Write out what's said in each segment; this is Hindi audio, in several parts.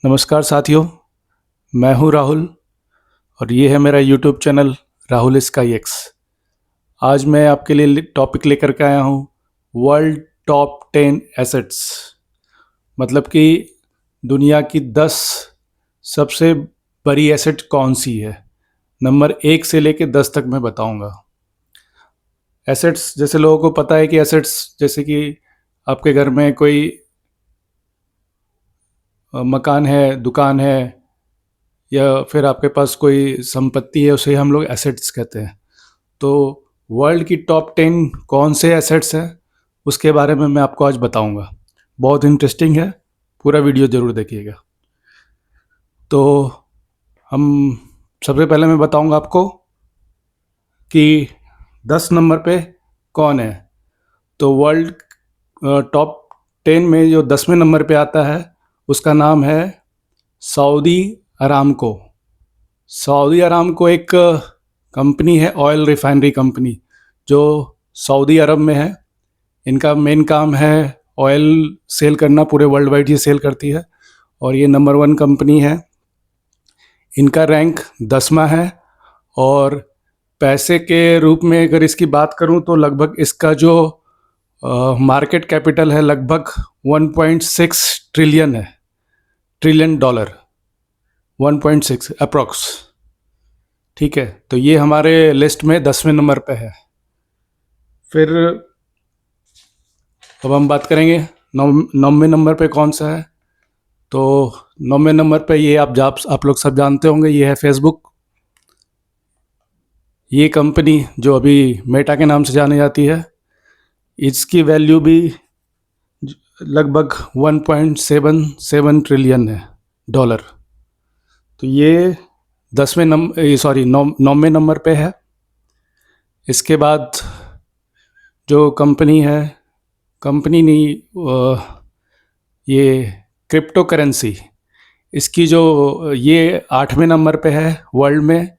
नमस्कार साथियों, मैं हूं राहुल और ये है मेरा YouTube channel Rahul sky x. आज मैं आपके लिए टॉपिक लेकर के आया हूं वर्ल्ड टॉप 10 एसेट्स। मतलब कि दुनिया की 10 सबसे बड़ी एसेट कौन सी है। नंबर 1 से लेकर 10 तक मैं बताऊंगा। एसेट्स जैसे लोगों को पता है कि एसेट्स जैसे कि आपके घर में कोई मकान है, दुकान है या फिर आपके पास कोई संपत्ति है, उसे हम लोग एसेट्स कहते हैं। तो वर्ल्ड की टॉप 10 कौन से एसेट्स हैं उसके बारे में मैं आपको आज बताऊंगा। बहुत इंटरेस्टिंग है, पूरा वीडियो ज़रूर देखिएगा। तो हम सबसे पहले मैं बताऊंगा आपको कि 10 नंबर पे कौन है। तो वर्ल्ड टॉप 10 में जो 10वें नंबर पे आता है उसका नाम है सऊदी अरामको। सऊदी अरामको एक कंपनी है, ऑयल रिफाइनरी कंपनी जो सऊदी अरब में है। इनका मेन काम है ऑयल सेल करना, पूरे वर्ल्ड वाइड ये सेल करती है और ये नंबर 1 कंपनी है। इनका रैंक 10वां है और पैसे के रूप में अगर इसकी बात करूं तो लगभग इसका जो मार्केट कैपिटल है लगभग 1.6 ट्रिलियन है, ट्रिलियन डॉलर, 1.6 अप्रॉक्स। ठीक है, तो ये हमारे लिस्ट में 10वें नंबर पे है। फिर अब हम बात करेंगे 9वें नंबर पे कौन सा है। तो 9वें नंबर पे ये आप लोग सब जानते होंगे, ये है फेसबुक। ये कंपनी जो अभी मेटा के नाम से जानी जाती है, इसकी वैल्यू भी लगभग 1.77 ट्रिलियन है डॉलर। तो ये 9वें नंबर पे है। इसके बाद जो कंपनी है, कंपनी नहीं, ये क्रिप्टो करेंसी, इसकी जो ये 8वें नंबर पे है वर्ल्ड में,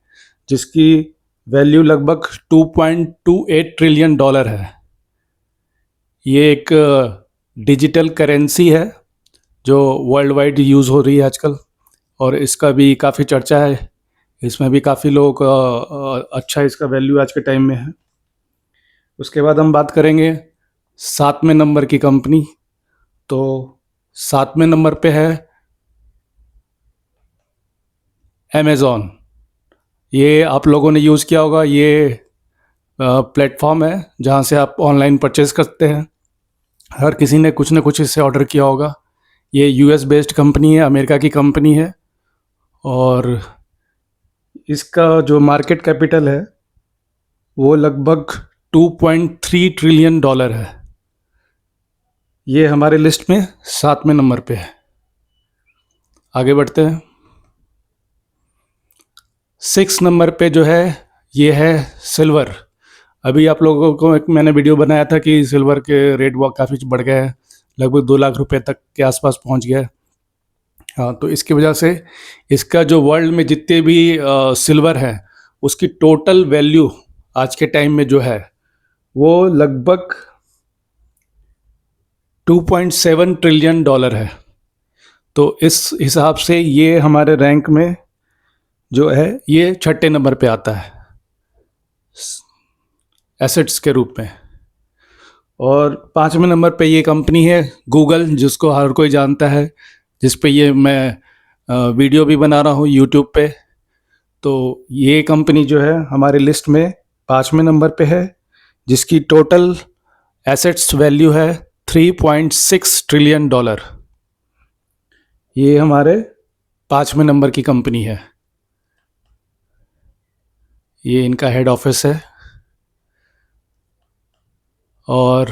जिसकी वैल्यू लगभग 2.28 ट्रिलियन डॉलर है। ये एक डिजिटल करेंसी है जो वर्ल्ड वाइड यूज़ हो रही है आजकल और इसका भी काफ़ी चर्चा है। इसमें भी काफ़ी लोगों का अच्छा इसका वैल्यू आज के टाइम में है। उसके बाद हम बात करेंगे 7वें नंबर की कंपनी। तो 7वें नंबर पे है अमेज़ॉन। ये आप लोगों ने यूज़ किया होगा, ये प्लेटफॉर्म है जहाँ से आप ऑनलाइन परचेज़ करते हैं। हर किसी ने कुछ ना कुछ इससे ऑर्डर किया होगा। ये यूएस बेस्ड कंपनी है, अमेरिका की कंपनी है और इसका जो मार्केट कैपिटल है वो लगभग 2.3 ट्रिलियन डॉलर है। ये हमारे लिस्ट में 7वें नंबर पे है। आगे बढ़ते हैं। 6 नंबर पे जो है ये है सिल्वर। अभी आप लोगों को एक मैंने वीडियो बनाया था कि सिल्वर के रेट वो काफ़ी बढ़ गए हैं, लगभग 2 लाख रुपए तक के आसपास पहुंच गया है। हाँ, तो इसकी वजह से इसका जो वर्ल्ड में जितने भी सिल्वर है उसकी टोटल वैल्यू आज के टाइम में जो है वो लगभग 2.7 ट्रिलियन डॉलर है। तो इस हिसाब से ये हमारे रैंक में जो है ये 6ठे नंबर पे आता है एसेट्स के रूप में। और 5वें नंबर पे ये कंपनी है गूगल, जिसको हर कोई जानता है, जिस पे ये मैं वीडियो भी बना रहा हूँ यूट्यूब पे। तो ये कंपनी जो है हमारे लिस्ट में 5वें नंबर पे है, जिसकी टोटल एसेट्स वैल्यू है 3.6 ट्रिलियन डॉलर। ये हमारे 5वें नंबर की कंपनी है। ये इनका हेड ऑफिस है। और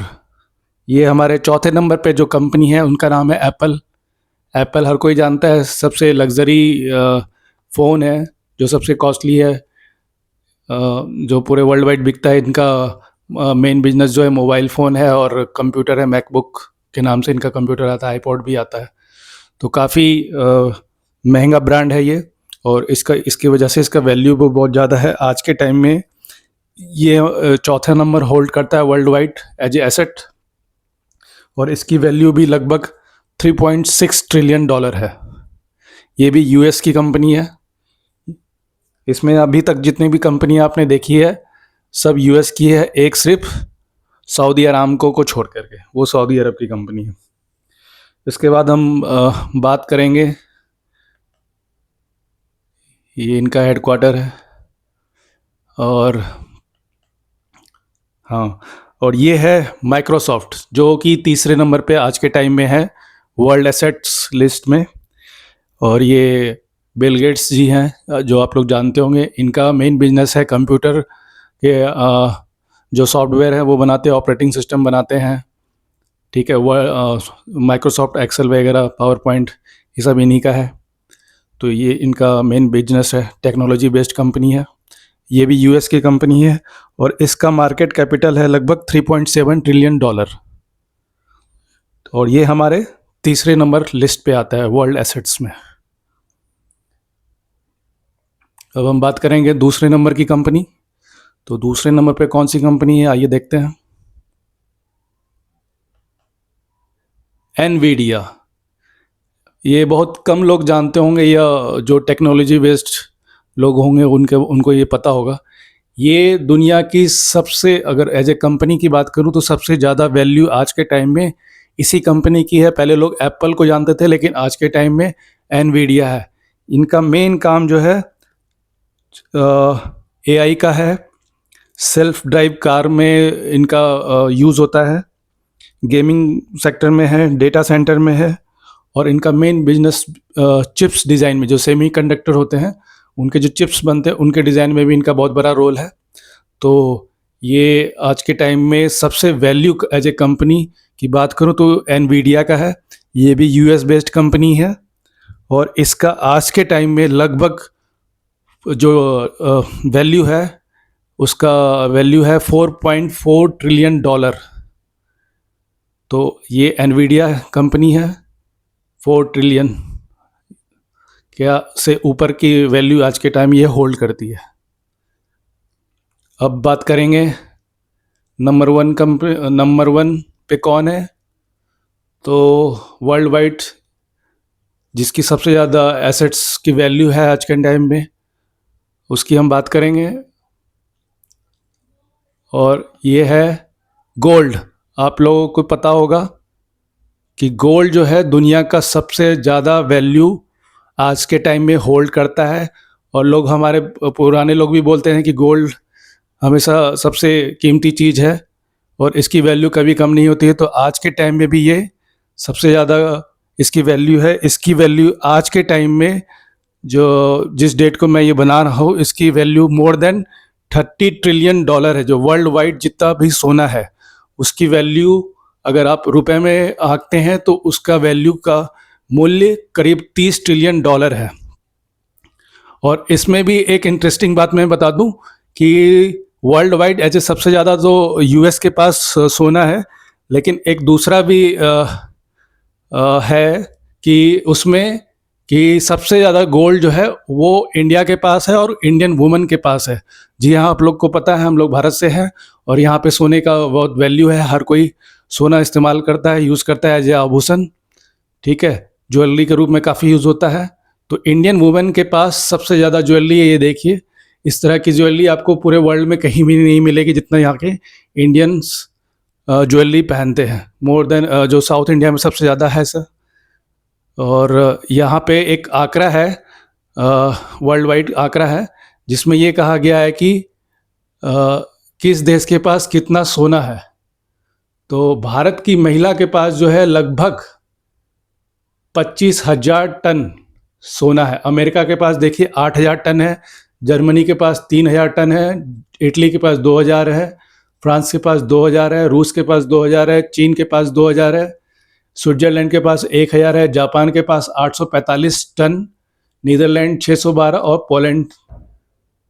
ये हमारे 4थे नंबर पे जो कंपनी है उनका नाम है एप्पल। एप्पल हर कोई जानता है, सबसे लग्जरी फ़ोन है, जो सबसे कॉस्टली है, जो पूरे वर्ल्ड वाइड बिकता है। इनका मेन बिजनेस जो है मोबाइल फ़ोन है और कंप्यूटर है, मैकबुक के नाम से इनका कंप्यूटर आता है, आईपॉड भी आता है। तो काफ़ी महंगा ब्रांड है ये और इसकी वजह से इसका वैल्यू भी बहुत ज़्यादा है। आज के टाइम में ये 4था नंबर होल्ड करता है world wide as a asset और इसकी वैल्यू भी लगभग 3.6 ट्रिलियन डॉलर है। ये भी यूएस की कंपनी है। इसमें अभी तक जितनी भी कंपनी आपने देखी है सब यूएस की है, एक सिर्फ सऊदी अरामको को छोड़ करके, वो सऊदी अरब की कंपनी है। इसके बाद हम बात करेंगे, ये इनका हेडक्वार्टर है। और हाँ, और ये है माइक्रोसॉफ्ट, जो कि तीसरे नंबर पे आज के टाइम में है वर्ल्ड एसेट्स लिस्ट में। और ये बिल गेट्स जी हैं, जो आप लोग जानते होंगे। इनका मेन बिजनेस है कंप्यूटर के जो सॉफ्टवेयर है वो बनाते हैं, ऑपरेटिंग सिस्टम बनाते हैं। ठीक है, वह माइक्रोसॉफ्ट एक्सेल वगैरह, पावर पॉइंट, ये सब इन्हीं का है। तो ये इनका मेन बिजनेस है, टेक्नोलॉजी बेस्ड कंपनी है। ये भी यूएस की कंपनी है और इसका मार्केट कैपिटल है लगभग $3.7 ट्रिलियन। और ये हमारे तीसरे नंबर लिस्ट पे आता है वर्ल्ड एसेट्स में। अब हम बात करेंगे दूसरे नंबर की कंपनी। तो दूसरे नंबर पे कौन सी कंपनी है, आइए देखते हैं। एनवीडिया। ये बहुत कम लोग जानते होंगे, या जो टेक्नोलॉजी बेस्ड लोग होंगे उनको ये पता होगा। ये दुनिया की सबसे, अगर एज ए कंपनी की बात करूं तो सबसे ज़्यादा वैल्यू आज के टाइम में इसी कंपनी की है। पहले लोग एप्पल को जानते थे, लेकिन आज के टाइम में एनवीडिया है। इनका मेन काम जो है एआई का है। सेल्फ ड्राइव कार में इनका यूज़ होता है, गेमिंग सेक्टर में है, डेटा सेंटर में है। और इनका मेन बिजनेस चिप्स डिज़ाइन में, जो सेमीकंडक्टर होते हैं उनके जो चिप्स बनते हैं उनके डिज़ाइन में भी इनका बहुत बड़ा रोल है। तो ये आज के टाइम में सबसे वैल्यू एज ए कंपनी की बात करूं तो एनवीडिया का है। ये भी यूएस बेस्ड कंपनी है और इसका आज के टाइम में लगभग जो वैल्यू है, उसका वैल्यू है $4.4 ट्रिलियन। तो ये एनवीडिया कंपनी है, 4 ट्रिलियन क्या से ऊपर की वैल्यू आज के टाइम ये होल्ड करती है। अब बात करेंगे नंबर वन पे कौन है। तो वर्ल्ड वाइड जिसकी सबसे ज़्यादा एसेट्स की वैल्यू है आज के टाइम में, उसकी हम बात करेंगे। और ये है गोल्ड। आप लोगों को पता होगा कि गोल्ड जो है दुनिया का सबसे ज़्यादा वैल्यू आज के टाइम में होल्ड करता है। और लोग, हमारे पुराने लोग भी बोलते हैं कि गोल्ड हमेशा सबसे कीमती चीज़ है और इसकी वैल्यू कभी कम नहीं होती है। तो आज के टाइम में भी ये सबसे ज़्यादा इसकी वैल्यू है। इसकी वैल्यू आज के टाइम में, जो जिस डेट को मैं ये बना रहा हूँ, इसकी वैल्यू मोर देन $30 ट्रिलियन है। जो वर्ल्ड वाइड जितना भी सोना है उसकी वैल्यू अगर आप रुपए में आंकते हैं तो उसका वैल्यू का मूल्य करीब $30 ट्रिलियन है। और इसमें भी एक इंटरेस्टिंग बात मैं बता दूं कि वर्ल्ड वाइड ऐसे सबसे ज़्यादा तो यूएस के पास सोना है, लेकिन एक दूसरा भी है कि उसमें कि सबसे ज़्यादा गोल्ड जो है वो इंडिया के पास है और इंडियन वुमेन के पास है। जी हाँ, आप लोग को पता है हम लोग भारत से हैं और यहाँ पे सोने का बहुत वैल्यू है। हर कोई सोना इस्तेमाल करता है, यूज़ करता है एज ए आभूषण। ठीक है, ज्वेलरी के रूप में काफ़ी यूज़ होता है। तो इंडियन वुमेन के पास सबसे ज़्यादा ज्वेलरी है। ये देखिए, इस तरह की ज्वेलरी आपको पूरे वर्ल्ड में कहीं भी नहीं मिलेगी जितना यहाँ के इंडियंस ज्वेलरी पहनते हैं। मोर देन जो साउथ इंडिया में सबसे ज़्यादा है सर। और यहाँ पे एक आंकड़ा है, वर्ल्ड वाइड आंकड़ा है, जिसमें ये कहा गया है कि किस देश के पास कितना सोना है। तो भारत की महिला के पास जो है लगभग 25,000 टन सोना है। अमेरिका के पास देखिए 8,000 टन है, जर्मनी के पास 3,000 टन है, इटली के पास 2,000 है, फ्रांस के पास 2,000 है, रूस के पास 2,000 है, चीन के पास 2,000 है, स्विट्जरलैंड के पास 1,000 है, जापान के पास 845 टन, नीदरलैंड 612 और पोलैंड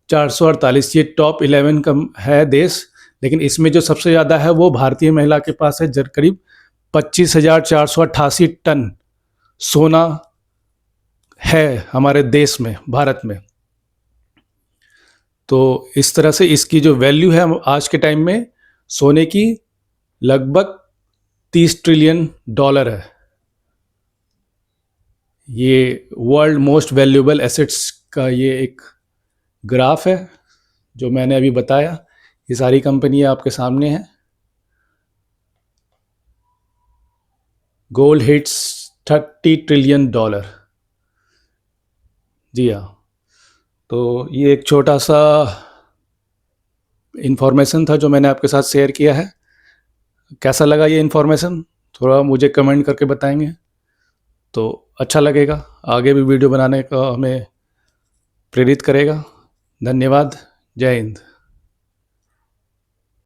448। ये टॉप 11 का है देश। लेकिन इसमें जो सबसे ज़्यादा है वो भारतीय महिला के पास है, करीब 25,488 टन सोना है हमारे देश में, भारत में। तो इस तरह से इसकी जो वैल्यू है आज के टाइम में सोने की लगभग $30 ट्रिलियन है। ये वर्ल्ड मोस्ट वैल्यूएबल एसेट्स का ये एक ग्राफ है जो मैंने अभी बताया। ये सारी कंपनियां आपके सामने हैं। Gold hits $30 trillion. जी हाँ। तो ये एक छोटा सा इन्फॉर्मेशन था जो मैंने आपके साथ शेयर किया है। कैसा लगा ये इन्फॉर्मेशन, थोड़ा मुझे कमेंट करके बताएंगे तो अच्छा लगेगा, आगे भी वीडियो बनाने का हमें प्रेरित करेगा। धन्यवाद। जय हिंद।